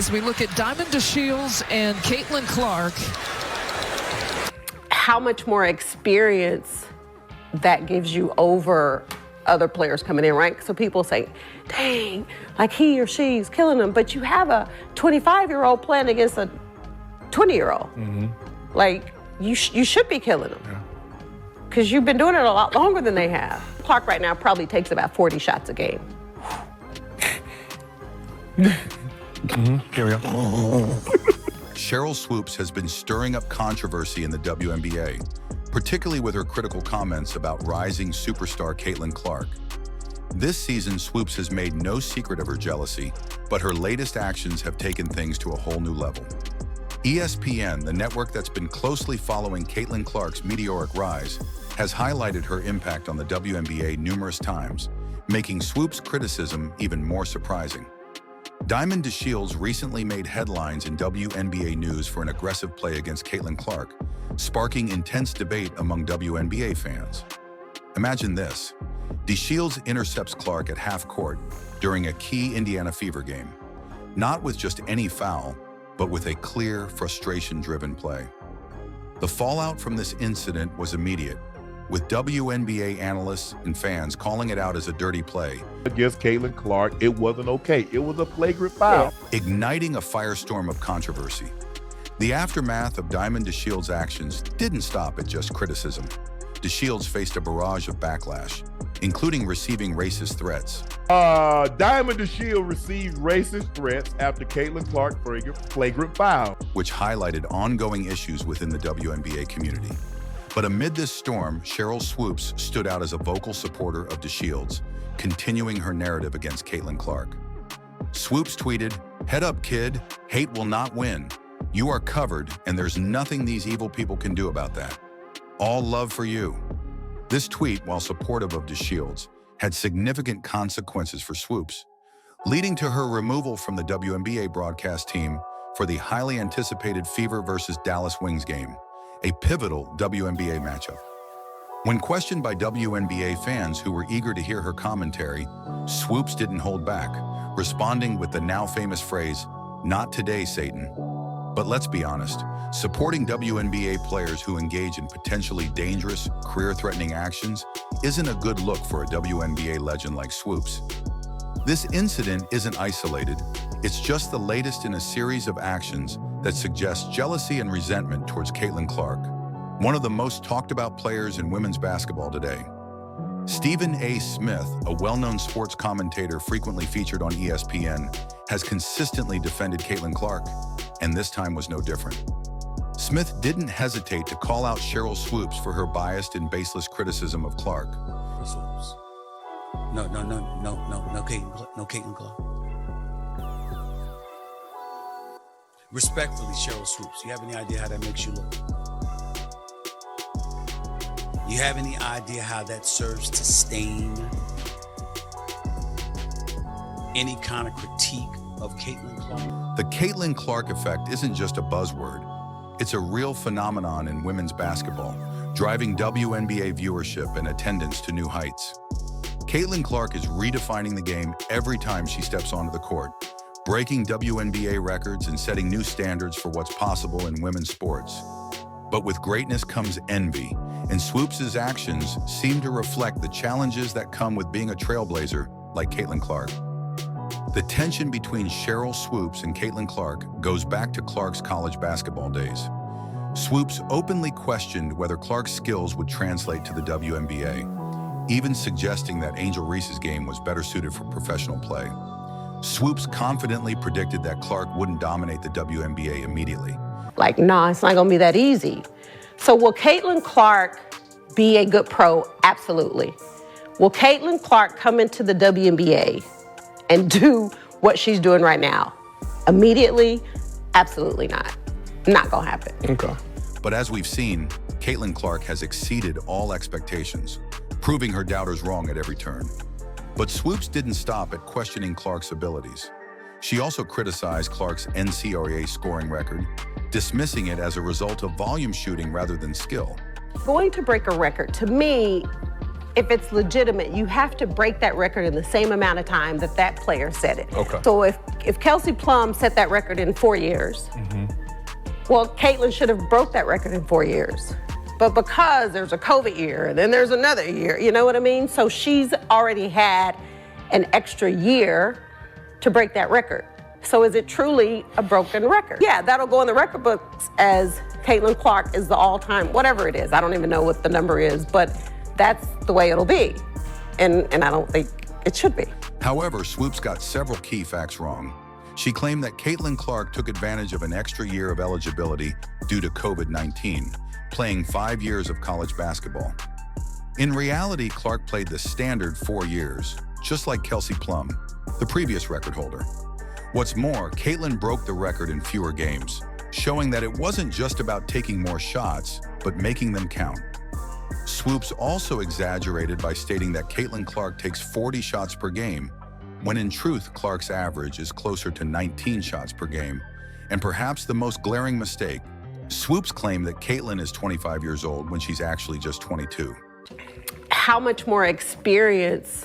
As we look at Diamond DeShields and Caitlin Clark. How much more experience that gives you over other players coming in, right? So people say, dang, like he or she's killing them. But you have a 25-year-old playing against a 20-year-old. Mm-hmm. Like, you should be killing them. Yeah. Because you've been doing it a lot longer than they have. Clark right now probably takes about 40 shots a game. Here we go. Sheryl Swoopes has been stirring up controversy in the WNBA, particularly with her critical comments about rising superstar Caitlin Clark. This season, Swoopes has made no secret of her jealousy, but her latest actions have taken things to a whole new level. ESPN, the network that's been closely following Caitlin Clark's meteoric rise, has highlighted her impact on the WNBA numerous times, making Swoopes' criticism even more surprising. Diamond DeShields recently made headlines in WNBA news for an aggressive play against Caitlin Clark, sparking intense debate among WNBA fans. Imagine this: DeShields intercepts Clark at half court during a key Indiana Fever game, not with just any foul, but with a clear, frustration-driven play. The fallout from this incident was immediate, with WNBA analysts and fans calling it out as a dirty play. Against Caitlin Clark, it wasn't okay. It was a flagrant foul. Igniting a firestorm of controversy. The aftermath of Diamond DeShields' actions didn't stop at just criticism. DeShields faced a barrage of backlash, including receiving racist threats. Diamond DeShields received racist threats after Caitlin Clark flagrant foul, which highlighted ongoing issues within the WNBA community. But amid this storm, Sheryl Swoopes stood out as a vocal supporter of DeShields, continuing her narrative against Caitlin Clark. Swoopes tweeted, "Head up, kid. Hate will not win. You are covered, and there's nothing these evil people can do about that. All love for you." This tweet, while supportive of DeShields, had significant consequences for Swoopes, leading to her removal from the WNBA broadcast team for the highly anticipated Fever versus Dallas Wings game, a pivotal WNBA matchup. When questioned by WNBA fans who were eager to hear her commentary, Swoopes didn't hold back, responding with the now famous phrase, "Not today, Satan." But let's be honest, supporting WNBA players who engage in potentially dangerous, career-threatening actions isn't a good look for a WNBA legend like Swoopes. This incident isn't isolated, it's just the latest in a series of actions that suggest jealousy and resentment towards Caitlin Clark, one of the most talked about players in women's basketball today. Stephen A. Smith, a well-known sports commentator frequently featured on ESPN, has consistently defended Caitlin Clark, and this time was no different. Smith didn't hesitate to call out Sheryl Swoopes for her biased and baseless criticism of Clark. Swoopes. No, Caitlin Clark. Respectfully, Sheryl Swoopes, you have any idea how that makes you look? You have any idea how that serves to stain any kind of critique of Caitlin Clark? The Caitlin Clark effect isn't just a buzzword. It's a real phenomenon in women's basketball, driving WNBA viewership and attendance to new heights. Caitlin Clark is redefining the game every time she steps onto the court, breaking WNBA records and setting new standards for what's possible in women's sports. But with greatness comes envy, and Swoopes' actions seem to reflect the challenges that come with being a trailblazer like Caitlin Clark. The tension between Sheryl Swoopes and Caitlin Clark goes back to Clark's college basketball days. Swoopes openly questioned whether Clark's skills would translate to the WNBA, even suggesting that Angel Reese's game was better suited for professional play. Swoopes confidently predicted that Clark wouldn't dominate the WNBA immediately. Like, nah, it's not gonna be that easy. So will Caitlin Clark be a good pro? Absolutely. Will Caitlin Clark come into the WNBA and do what she's doing right now? Immediately? Absolutely not. Not gonna happen. Okay. But as we've seen, Caitlin Clark has exceeded all expectations, proving her doubters wrong at every turn. But Swoopes didn't stop at questioning Clark's abilities. She also criticized Clark's NCAA scoring record, dismissing it as a result of volume shooting rather than skill. Going to break a record, to me, if it's legitimate, you have to break that record in the same amount of time that that player set it. Okay. So if Kelsey Plum set that record in 4 years, well, Caitlin should have broke that record in 4 years. But because there's a COVID year and then there's another year, you know what I mean? So she's already had an extra year to break that record. So is it truly a broken record? Yeah, that'll go in the record books as Caitlin Clark is the all-time, whatever it is. I don't even know what the number is, but that's the way it'll be. And I don't think it should be. However, Swoopes got several key facts wrong. She claimed that Caitlin Clark took advantage of an extra year of eligibility due to COVID-19, playing 5 years of college basketball. In reality, Clark played the standard 4 years, just like Kelsey Plum, the previous record holder. What's more, Caitlin broke the record in fewer games, showing that it wasn't just about taking more shots, but making them count. Swoopes also exaggerated by stating that Caitlin Clark takes 40 shots per game, when in truth, Clark's average is closer to 19 shots per game. And perhaps the most glaring mistake, Swoopes claimed that Caitlin is 25 years old when she's actually just 22. How much more experience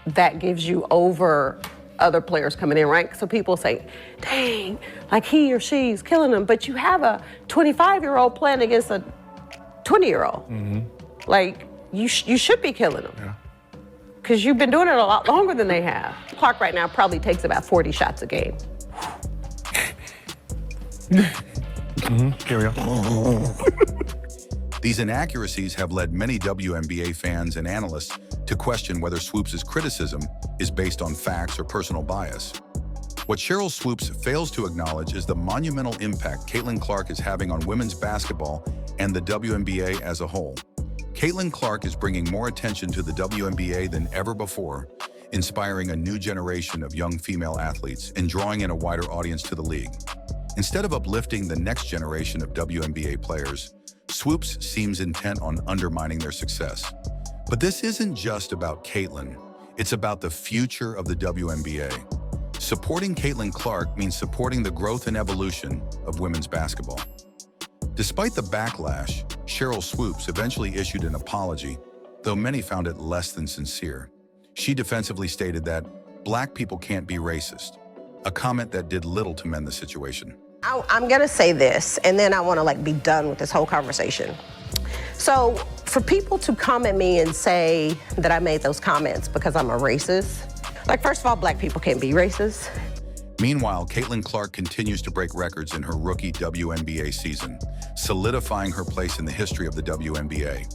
that gives you over other players coming in, right? So people say, dang, like he or she's killing them, but you have a 25-year-old playing against a 20-year-old. Like, you should be killing them. Because you've been doing it a lot longer than they have. Clark right now probably takes about 40 shots a game. Carry on. These inaccuracies have led many WNBA fans and analysts to question whether Swoopes' criticism is based on facts or personal bias. What Sheryl Swoopes fails to acknowledge is the monumental impact Caitlin Clark is having on women's basketball and the WNBA as a whole. Caitlin Clark is bringing more attention to the WNBA than ever before, inspiring a new generation of young female athletes and drawing in a wider audience to the league. Instead of uplifting the next generation of WNBA players, Swoopes seems intent on undermining their success. But this isn't just about Caitlin, it's about the future of the WNBA. Supporting Caitlin Clark means supporting the growth and evolution of women's basketball. Despite the backlash, Sheryl Swoopes eventually issued an apology, though many found it less than sincere. She defensively stated that black people can't be racist, a comment that did little to mend the situation. I'm gonna say this, and then I wanna be done with this whole conversation. So for people to come at me and say that I made those comments because I'm a racist, first of all, black people can't be racist. Meanwhile, Caitlin Clark continues to break records in her rookie WNBA season, solidifying her place in the history of the WNBA.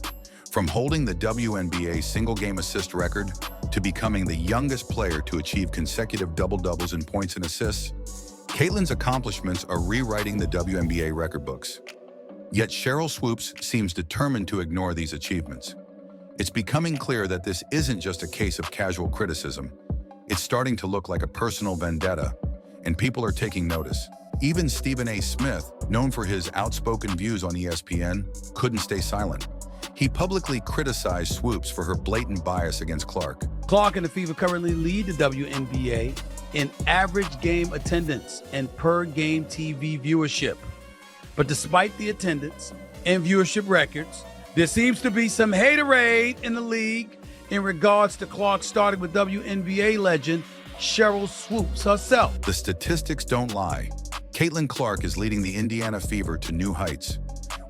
From holding the WNBA single-game assist record to becoming the youngest player to achieve consecutive double-doubles in points and assists, Caitlin's accomplishments are rewriting the WNBA record books. Yet Sheryl Swoopes seems determined to ignore these achievements. It's becoming clear that this isn't just a case of casual criticism. It's starting to look like a personal vendetta, and people are taking notice. Even Stephen A. Smith, known for his outspoken views on ESPN, couldn't stay silent. He publicly criticized Swoopes for her blatant bias against Clark. Clark and the Fever currently lead the WNBA in average game attendance and per-game TV viewership. But despite the attendance and viewership records, there seems to be some haterade in the league in regards to Clark starting with WNBA legend Sheryl Swoopes herself. The statistics don't lie. Caitlin Clark is leading the Indiana Fever to new heights,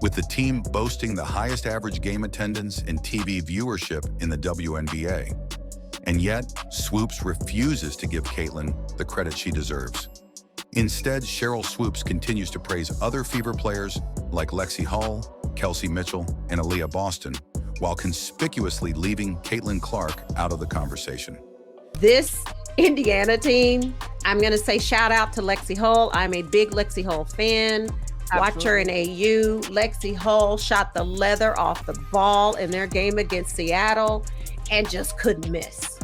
with the team boasting the highest average game attendance and TV viewership in the WNBA. And yet, Swoopes refuses to give Caitlin the credit she deserves. Instead, Sheryl Swoopes continues to praise other Fever players like Lexi Hull, Kelsey Mitchell, and Aaliyah Boston, while conspicuously leaving Caitlin Clark out of the conversation. This Indiana team, I'm gonna say shout out to Lexi Hull. I'm a big Lexi Hull fan. Watch her in AU. Lexi Hull shot the leather off the ball in their game against Seattle and just couldn't miss.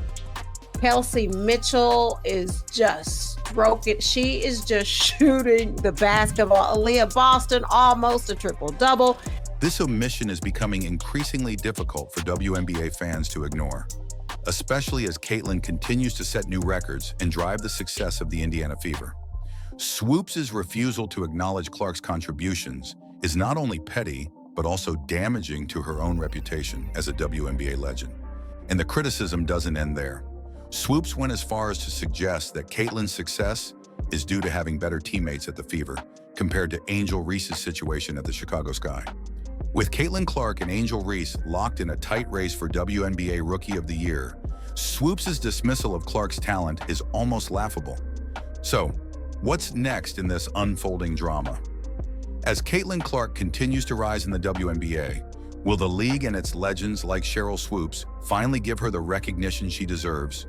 Kelsey Mitchell is just broken. She is just shooting the basketball. Aaliyah Boston, almost a triple-double. This omission is becoming increasingly difficult for WNBA fans to ignore, especially as Caitlin continues to set new records and drive the success of the Indiana Fever. Swoopes' refusal to acknowledge Clark's contributions is not only petty, but also damaging to her own reputation as a WNBA legend. And the criticism doesn't end there. Swoopes went as far as to suggest that Caitlin's success is due to having better teammates at the Fever compared to Angel Reese's situation at the Chicago Sky. With Caitlin Clark and Angel Reese locked in a tight race for WNBA Rookie of the Year, Swoopes' dismissal of Clark's talent is almost laughable. So, what's next in this unfolding drama? As Caitlin Clark continues to rise in the WNBA, will the league and its legends like Sheryl Swoopes finally give her the recognition she deserves?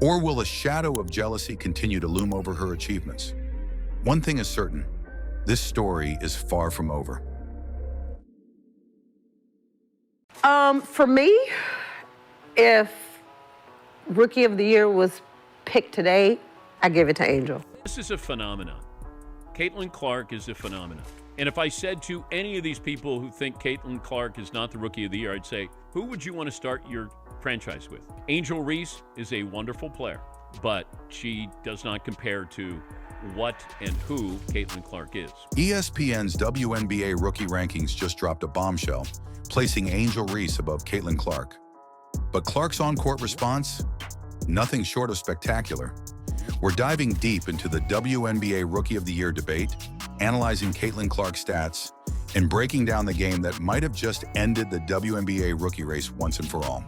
Or will a shadow of jealousy continue to loom over her achievements? One thing is certain, this story is far from over. For me, if Rookie of the Year was picked today, I give it to Angel. This is a phenomenon. Caitlin Clark is a phenomenon. And if I said to any of these people who think Caitlin Clark is not the Rookie of the Year, I'd say, who would you want to start your franchise with? Angel Reese is a wonderful player, but she does not compare to what and who Caitlin Clark is. ESPN's WNBA rookie rankings just dropped a bombshell, placing Angel Reese above Caitlin Clark. But Clark's on-court response? Nothing short of spectacular. We're diving deep into the WNBA Rookie of the Year debate, analyzing Caitlin Clark's stats, and breaking down the game that might have just ended the WNBA rookie race once and for all.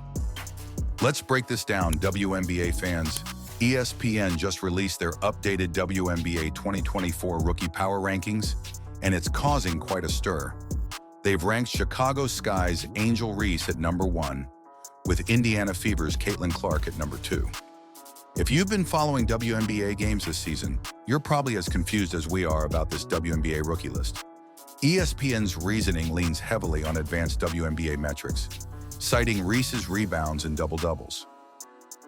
Let's break this down, WNBA fans. ESPN just released their updated WNBA 2024 Rookie Power Rankings, and it's causing quite a stir. They've ranked Chicago Sky's Angel Reese at number 1, with Indiana Fever's Caitlin Clark at number 2. If you've been following WNBA games this season, you're probably as confused as we are about this WNBA rookie list. ESPN's reasoning leans heavily on advanced WNBA metrics, citing Reese's rebounds and double-doubles.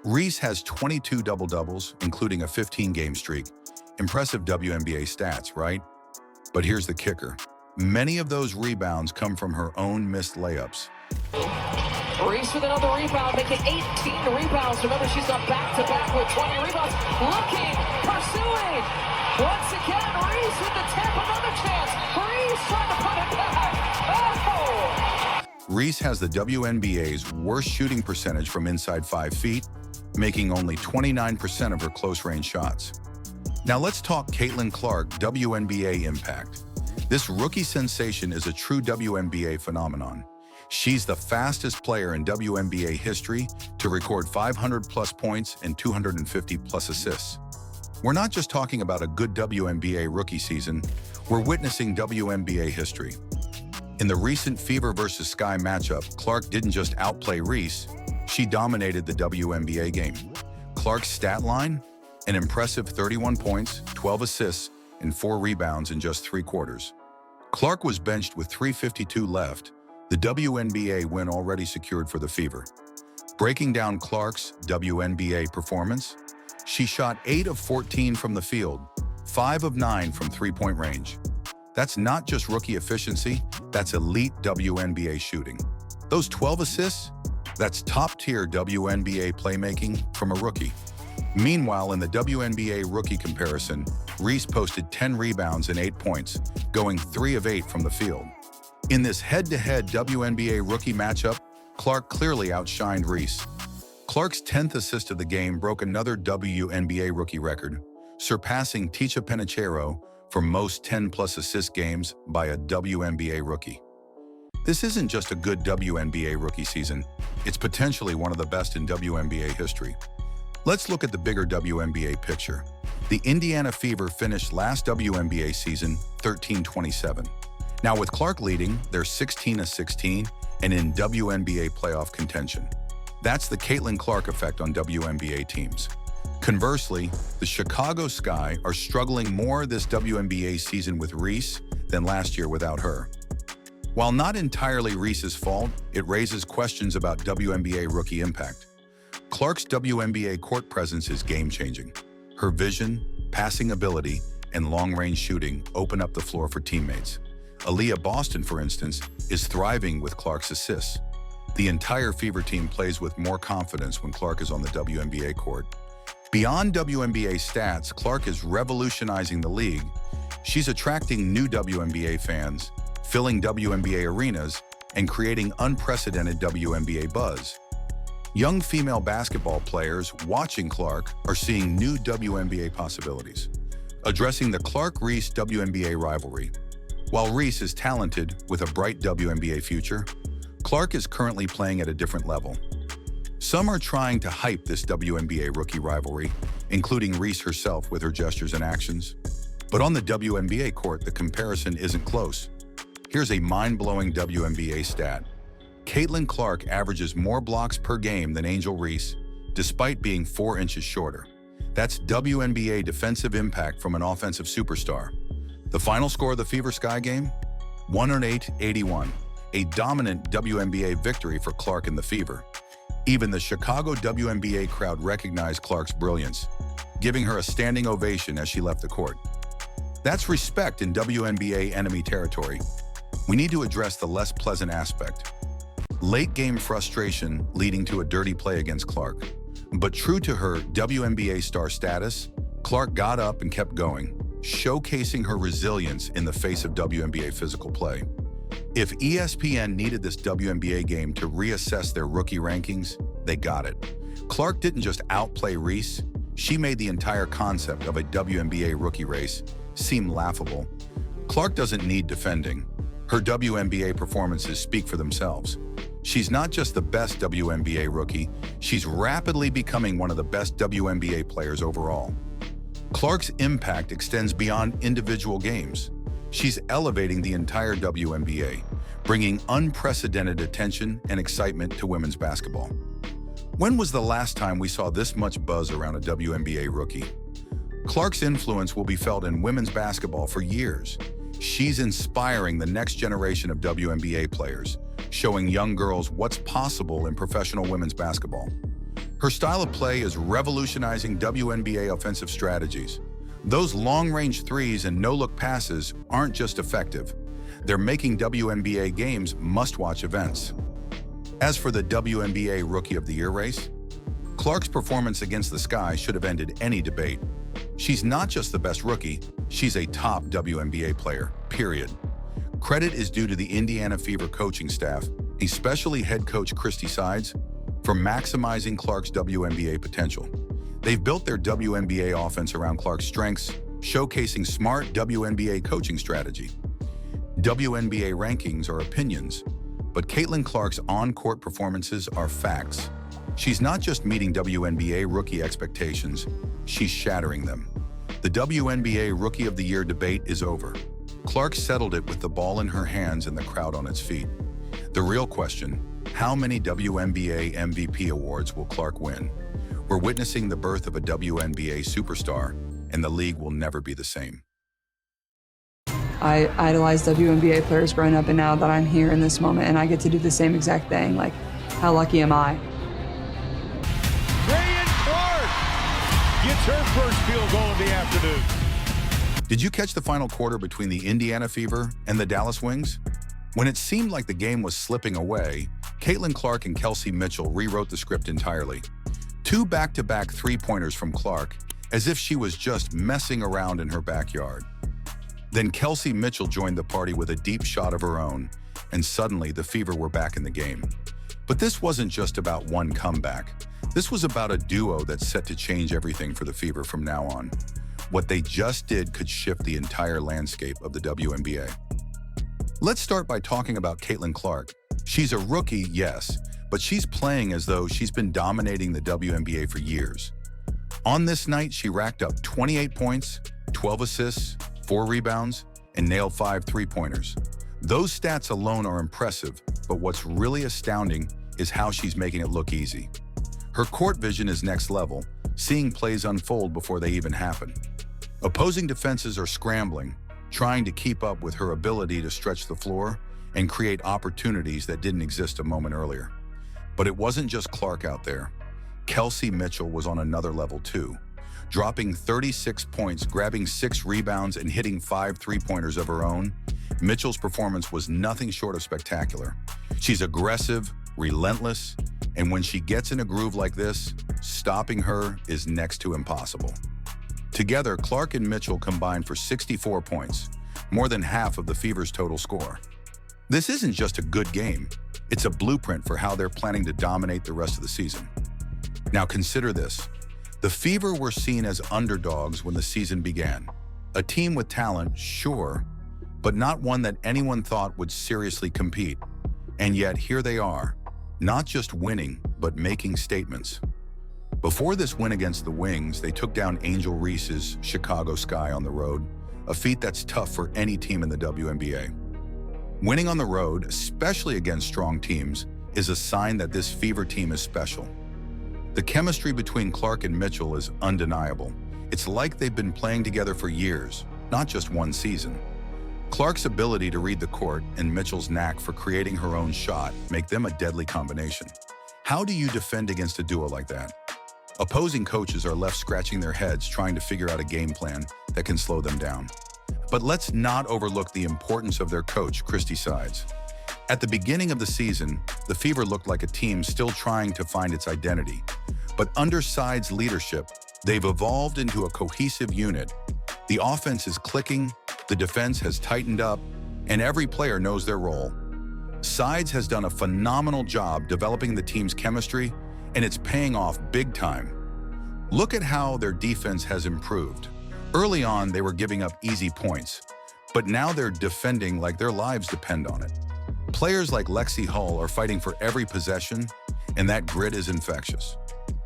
Reese has 22 double-doubles, including a 15-game streak. Impressive WNBA stats, right? But here's the kicker. Many of those rebounds come from her own missed layups. Reese with another rebound, making 18 rebounds. Remember, she's got back-to-back with 20 rebounds. Looking, pursuing. Once again, Reese with the tip, another chance. Reese trying to put it back. Oh! Reese has the WNBA's worst shooting percentage from inside 5 feet, making only 29% of her close-range shots. Now let's talk Caitlin Clark WNBA impact. This rookie sensation is a true WNBA phenomenon. She's the fastest player in WNBA history to record 500-plus points and 250-plus assists. We're not just talking about a good WNBA rookie season, we're witnessing WNBA history. In the recent Fever vs. Sky matchup, Clark didn't just outplay Reese, she dominated the WNBA game. Clark's stat line? An impressive 31 points, 12 assists, and 4 rebounds in just 3 quarters. Clark was benched with 3:52 left, the WNBA win already secured for the Fever. Breaking down Clark's WNBA performance, she shot 8 of 14 from the field, 5 of 9 from three-point range. That's not just rookie efficiency, that's elite WNBA shooting. Those 12 assists? That's top-tier WNBA playmaking from a rookie. Meanwhile, in the WNBA rookie comparison, Reese posted 10 rebounds and 8 points, going 3 of 8 from the field. In this head-to-head WNBA rookie matchup, Clark clearly outshined Reese. Clark's 10th assist of the game broke another WNBA rookie record, surpassing Ticha Penicheiro for most 10-plus assist games by a WNBA rookie. This isn't just a good WNBA rookie season, it's potentially one of the best in WNBA history. Let's look at the bigger WNBA picture. The Indiana Fever finished last WNBA season 13-27. Now with Clark leading, they're 16-16 and in WNBA playoff contention. That's the Caitlin Clark effect on WNBA teams. Conversely, the Chicago Sky are struggling more this WNBA season with Reese than last year without her. While not entirely Reese's fault, it raises questions about WNBA rookie impact. Clark's WNBA court presence is game-changing. Her vision, passing ability, and long-range shooting open up the floor for teammates. Aaliyah Boston, for instance, is thriving with Clark's assists. The entire Fever team plays with more confidence when Clark is on the WNBA court. Beyond WNBA stats, Clark is revolutionizing the league. She's attracting new WNBA fans, filling WNBA arenas, and creating unprecedented WNBA buzz. Young female basketball players watching Clark are seeing new WNBA possibilities, addressing the Clark-Reese WNBA rivalry. While Reese is talented with a bright WNBA future, Clark is currently playing at a different level. Some are trying to hype this WNBA rookie rivalry, including Reese herself with her gestures and actions. But on the WNBA court, the comparison isn't close. Here's a mind-blowing WNBA stat. Caitlin Clark averages more blocks per game than Angel Reese, despite being 4 inches shorter. That's WNBA defensive impact from an offensive superstar. The final score of the Fever Sky game? 108-81, a dominant WNBA victory for Clark and the Fever. Even the Chicago WNBA crowd recognized Clark's brilliance, giving her a standing ovation as she left the court. That's respect in WNBA enemy territory. We need to address the less pleasant aspect. Late-game frustration leading to a dirty play against Clark. But true to her WNBA star status, Clark got up and kept going, showcasing her resilience in the face of WNBA physical play. If ESPN needed this WNBA game to reassess their rookie rankings, they got it. Clark didn't just outplay Reese, she made the entire concept of a WNBA rookie race seem laughable. Clark doesn't need defending. Her WNBA performances speak for themselves. She's not just the best WNBA rookie, she's rapidly becoming one of the best WNBA players overall. Clark's impact extends beyond individual games. She's elevating the entire WNBA, bringing unprecedented attention and excitement to women's basketball. When was the last time we saw this much buzz around a WNBA rookie? Clark's influence will be felt in women's basketball for years. She's inspiring the next generation of WNBA players, showing young girls what's possible in professional women's basketball. Her style of play is revolutionizing WNBA offensive strategies. Those long-range threes and no-look passes aren't just effective. They're making WNBA games must-watch events. As for the WNBA Rookie of the Year race, Clark's performance against the Sky should have ended any debate. She's not just the best rookie, she's a top WNBA player, period. Credit is due to the Indiana Fever coaching staff, especially head coach Christy Sides, for maximizing Clark's WNBA potential. They've built their WNBA offense around Clark's strengths, showcasing smart WNBA coaching strategy. WNBA rankings are opinions, but Caitlin Clark's on-court performances are facts. She's not just meeting WNBA rookie expectations, she's shattering them. The WNBA Rookie of the Year debate is over. Clark settled it with the ball in her hands and the crowd on its feet. The real question, how many WNBA MVP awards will Clark win? We're witnessing the birth of a WNBA superstar, and the league will never be the same. I idolized WNBA players growing up, and now that I'm here in this moment and I get to do the same exact thing, like, how lucky am I? Clark gets her first field goal of the afternoon. Did you catch the final quarter between the Indiana Fever and the Dallas Wings? When it seemed like the game was slipping away, Caitlin Clark and Kelsey Mitchell rewrote the script entirely. 2 back-to-back three-pointers from Clark, as if she was just messing around in her backyard. Then Kelsey Mitchell joined the party with a deep shot of her own, and suddenly the Fever were back in the game. But this wasn't just about one comeback. This was about a duo that's set to change everything for the Fever from now on. What they just did could shift the entire landscape of the WNBA. Let's start by talking about Caitlin Clark. She's a rookie, yes, but she's playing as though she's been dominating the WNBA for years. On this night, she racked up 28 points, 12 assists, 4 rebounds, and nailed 5 three-pointers. Those stats alone are impressive, but what's really astounding is how she's making it look easy. Her court vision is next level, seeing plays unfold before they even happen. Opposing defenses are scrambling, trying to keep up with her ability to stretch the floor and create opportunities that didn't exist a moment earlier. But it wasn't just Clark out there. Kelsey Mitchell was on another level too, dropping 36 points, grabbing 6 rebounds, and hitting 5 three-pointers of her own. Mitchell's performance was nothing short of spectacular. She's aggressive, relentless, and when she gets in a groove like this, stopping her is next to impossible. Together, Clark and Mitchell combined for 64 points, more than half of the Fever's total score. This isn't just a good game, It's a blueprint for how they're planning to dominate the rest of the season. Now consider this. The Fever were seen as underdogs when the season began. A team with talent, sure, but not one that anyone thought would seriously compete. And yet here they are, not just winning, but making statements. Before this win against the Wings, they took down Angel Reese's Chicago Sky on the road, a feat that's tough for any team in the WNBA. Winning on the road, especially against strong teams, is a sign that this Fever team is special. The chemistry between Clark and Mitchell is undeniable. It's like they've been playing together for years, not just one season. Clark's ability to read the court and Mitchell's knack for creating her own shot make them a deadly combination. How do you defend against a duo like that? Opposing coaches are left scratching their heads trying to figure out a game plan that can slow them down. But let's not overlook the importance of their coach, Christy Sides. At the beginning of the season, the Fever looked like a team still trying to find its identity. But under Sides' leadership, they've evolved into a cohesive unit. The offense is clicking, the defense has tightened up, and every player knows their role. Sides has done a phenomenal job developing the team's chemistry, and it's paying off big time. Look at how their defense has improved. Early on, they were giving up easy points, but now they're defending like their lives depend on it. Players like Lexi Hull are fighting for every possession, and that grit is infectious.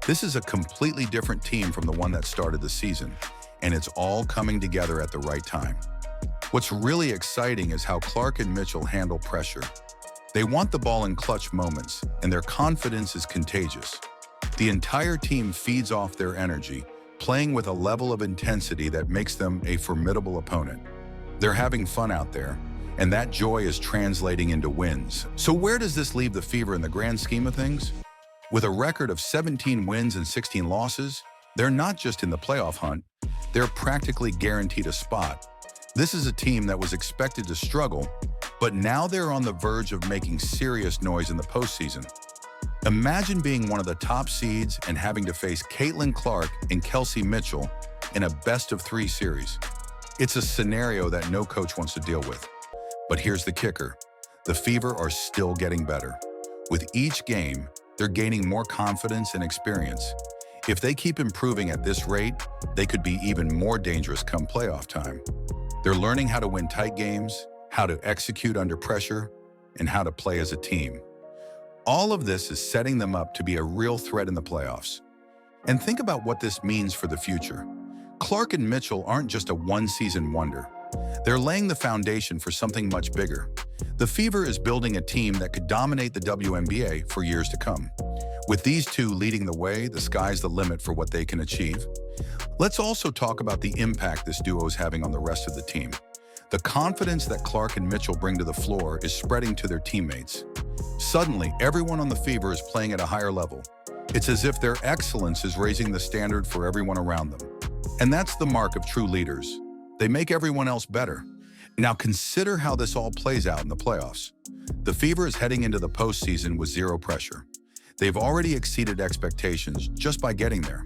This is a completely different team from the one that started the season, and it's all coming together at the right time. What's really exciting is how Clark and Mitchell handle pressure. They want the ball in clutch moments, and their confidence is contagious. The entire team feeds off their energy, playing with a level of intensity that makes them a formidable opponent. They're having fun out there, and that joy is translating into wins. So where does this leave the Fever in the grand scheme of things? With a record of 17 wins and 16 losses, they're not just in the playoff hunt, they're practically guaranteed a spot. This is a team that was expected to struggle, but now they're on the verge of making serious noise in the postseason. Imagine being one of the top seeds and having to face Caitlin Clark and Kelsey Mitchell in a best-of-3 series. It's a scenario that no coach wants to deal with. But here's the kicker. The Fever are still getting better. With each game, they're gaining more confidence and experience. If they keep improving at this rate, they could be even more dangerous come playoff time. They're learning how to win tight games, how to execute under pressure, and how to play as a team. All of this is setting them up to be a real threat in the playoffs. And think about what this means for the future. Clark and Mitchell aren't just a one-season wonder. They're laying the foundation for something much bigger. The Fever is building a team that could dominate the WNBA for years to come. With these two leading the way, the sky's the limit for what they can achieve. Let's also talk about the impact this duo is having on the rest of the team. The confidence that Clark and Mitchell bring to the floor is spreading to their teammates. Suddenly, everyone on the Fever is playing at a higher level. It's as if their excellence is raising the standard for everyone around them. And that's the mark of true leaders. They make everyone else better. Now consider how this all plays out in the playoffs. The Fever is heading into the postseason with zero pressure. They've already exceeded expectations just by getting there.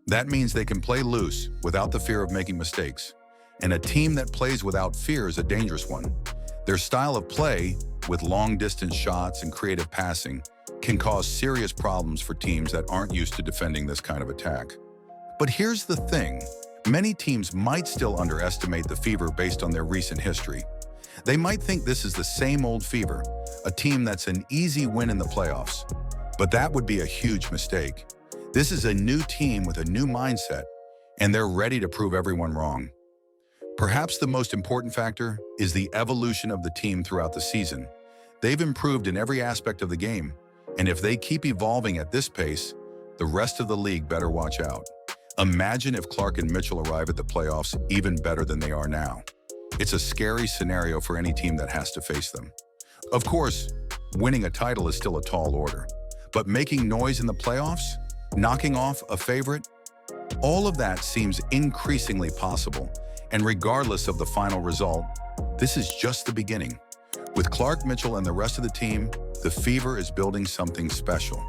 That means they can play loose without the fear of making mistakes. And a team that plays without fear is a dangerous one. Their style of play, with long-distance shots and creative passing, can cause serious problems for teams that aren't used to defending this kind of attack. But here's the thing. Many teams might still underestimate the Fever based on their recent history. They might think this is the same old Fever, a team that's an easy win in the playoffs. But that would be a huge mistake. This is a new team with a new mindset, and they're ready to prove everyone wrong. Perhaps the most important factor is the evolution of the team throughout the season. They've improved in every aspect of the game, and if they keep evolving at this pace, the rest of the league better watch out. Imagine if Clark and Mitchell arrive at the playoffs even better than they are now. It's a scary scenario for any team that has to face them. Of course, winning a title is still a tall order, but making noise in the playoffs, knocking off a favorite, all of that seems increasingly possible. And regardless of the final result, this is just the beginning. With Clark, Mitchell, and the rest of the team, the Fever is building something special.